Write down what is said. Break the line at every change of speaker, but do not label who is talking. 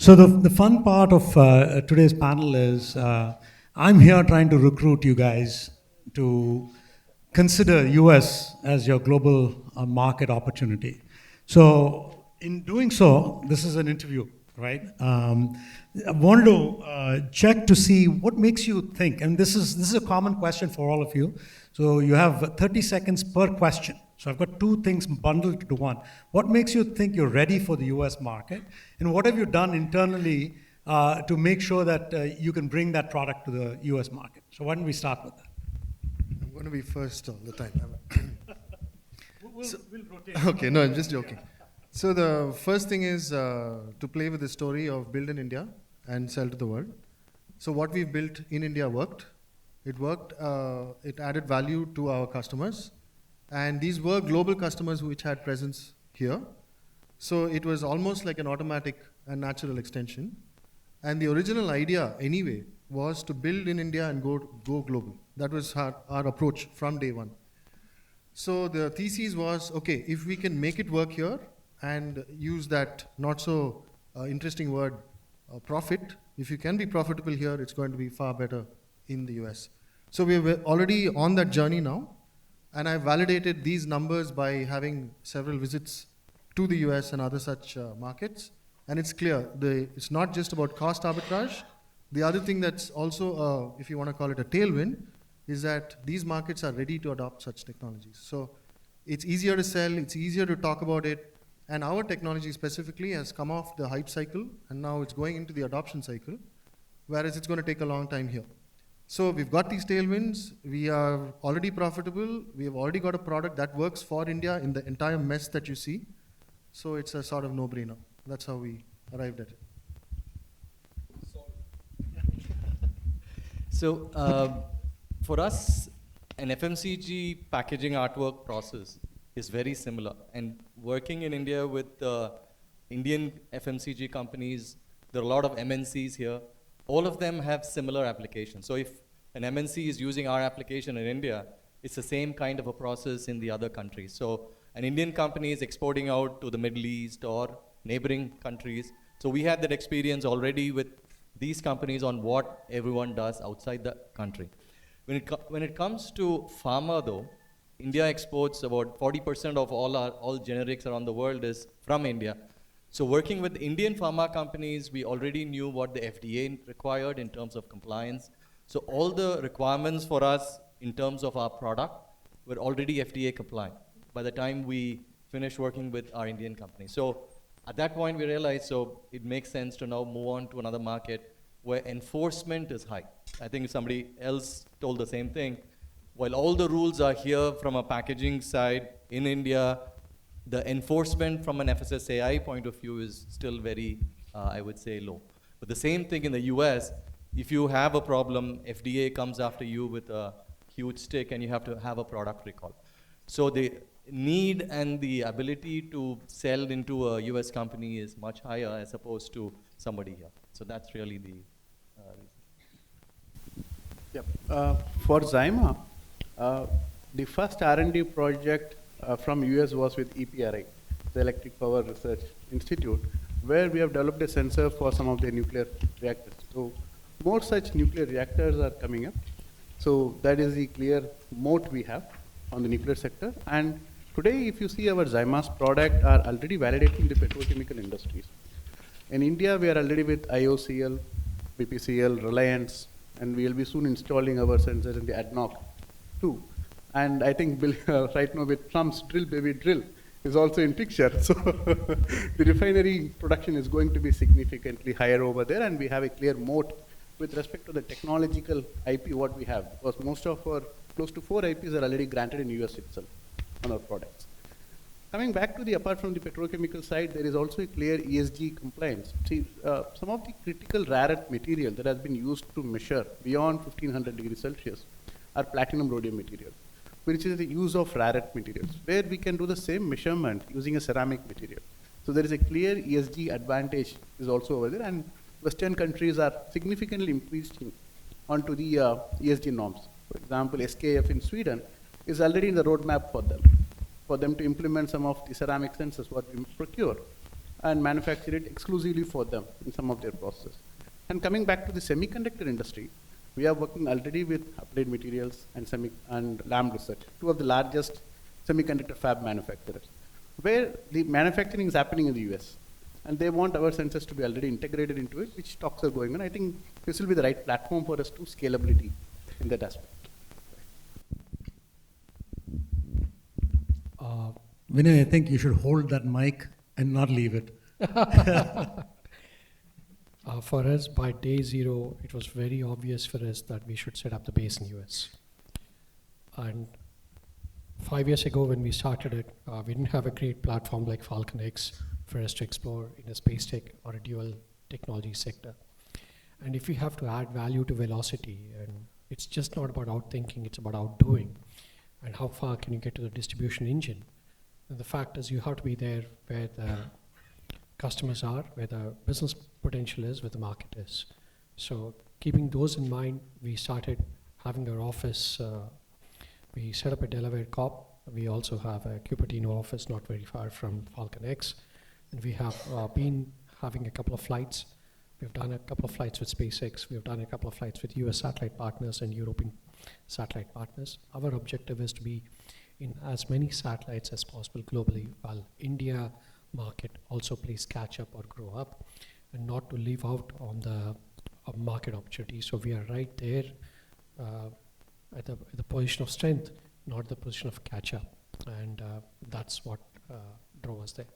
So the fun part of today's panel is I'm here trying to recruit you guys to consider US as your global market opportunity. So in doing so, this is an interview, right? I wanted to check to see what makes you think, and this is a common question for all of you. So you have 30 seconds per question. So I've got two things bundled into one. What makes you think you're ready for the US market? And what have you done internally to make sure that you can bring that product to the US market? So why don't we start with that?
I'm going to be first all the time.
We'll rotate.
Okay, no, I'm just joking. So the first thing is to play with the story of build in India and sell to the world. So what we've built in India worked. It worked. It added value to our customers. And these were global customers which had presence here. So it was almost like an automatic and natural extension. And the original idea, anyway, was to build in India and go global. That was our approach from day one. So the thesis was, okay, if we can make it work here and use that not so interesting word, profit, if you can be profitable here, it's going to be far better in the US. So we're already on that journey now. And I validated these numbers by having several visits to the US and other such markets. And it's clear, it's not just about cost arbitrage. The other thing that's also, if you want to call it a tailwind, is that these markets are ready to adopt such technologies. So it's easier to sell, it's easier to talk about it. And our technology specifically has come off the hype cycle, and now it's going into the adoption cycle, whereas it's going to take a long time here. So we've got these tailwinds, we are already profitable, we have already got a product that works for India in the entire mess that you see. So it's a sort of no-brainer. That's how we arrived at it.
So for us, an FMCG packaging artwork process is very similar. And working in India with Indian FMCG companies, there are a lot of MNCs here. All of them have similar applications. So if an MNC is using our application in India, it's the same kind of a process in the other countries. So an Indian company is exporting out to the Middle East or neighboring countries. So we had that experience already with these companies on what everyone does outside the country. When it comes to pharma though, India exports about 40% of all generics around the world is from India. So working with Indian pharma companies, we already knew what the FDA required in terms of compliance. So all the requirements for us in terms of our product were already FDA compliant by the time we finished working with our Indian company. So at that point we realized, so it makes sense to now move on to another market where enforcement is high. I think somebody else told the same thing. While all the rules are here from a packaging side in India, the enforcement from an FSSAI point of view is still very, I would say, low. But the same thing in the US, if you have a problem, FDA comes after you with a huge stick and you have to have a product recall. So the need and the ability to sell into a US company is much higher as opposed to somebody here. So that's really the reason.
Yep. For Zyma, the first R&D project from US was with EPRI, the Electric Power Research Institute, where we have developed a sensor for some of the nuclear reactors. So more such nuclear reactors are coming up. So that is the clear moat we have on the nuclear sector. And today, if you see our Zyma's product are already validating the petrochemical industries. In India, we are already with IOCL, BPCL, Reliance, and we will be soon installing our sensors in the ADNOC too. And I think right now with Trump's drill baby drill is also in picture. So the refinery production is going to be significantly higher over there, and we have a clear moat with respect to the technological IP what we have, because most of our close to 4 IPs are already granted in US itself on our products. Coming back to the apart from the petrochemical side, there is also a clear ESG compliance. See, some of the critical rare earth material that has been used to measure beyond 1500 degrees Celsius are platinum rhodium material, which is the use of rare earth materials, where we can do the same measurement using a ceramic material. So there is a clear ESG advantage is also over there, and Western countries are significantly increasing onto the ESG norms. For example, SKF in Sweden is already in the roadmap for them to implement some of the ceramic sensors what we procure. and manufacture it exclusively for them in some of their processes. And coming back to the semiconductor industry, we are working already with Applied Materials and Lam Research, two of the largest semiconductor fab manufacturers, where the manufacturing is happening in the US. And they want our sensors to be already integrated into it, which talks are going on. I think this will be the right platform for us to scalability in that aspect.
Vinay, I think you should hold that mic and not leave it.
For us, by day zero, it was very obvious for us that we should set up the base in US. And 5 years ago when we started it, we didn't have a great platform like FalcolnX for us to explore in a space tech or a dual technology sector. And if we have to add value to velocity, and it's just not about outthinking, it's about outdoing. And how far can you get to the distribution engine? And the fact is you have to be there where the customers are, where the business potential is, where the market is. So keeping those in mind, we started having our office, we set up a Delaware COP. We also have a Cupertino office not very far from FalcolnX. And we have been having a couple of flights. We've done a couple of flights with SpaceX. We've done a couple of flights with US satellite partners and European satellite partners. Our objective is to be in as many satellites as possible globally, while India market also plays catch up or grow up, and not to leave out on the market opportunity. So we are right there at the position of strength, not the position of catch up. And that's what drove us there.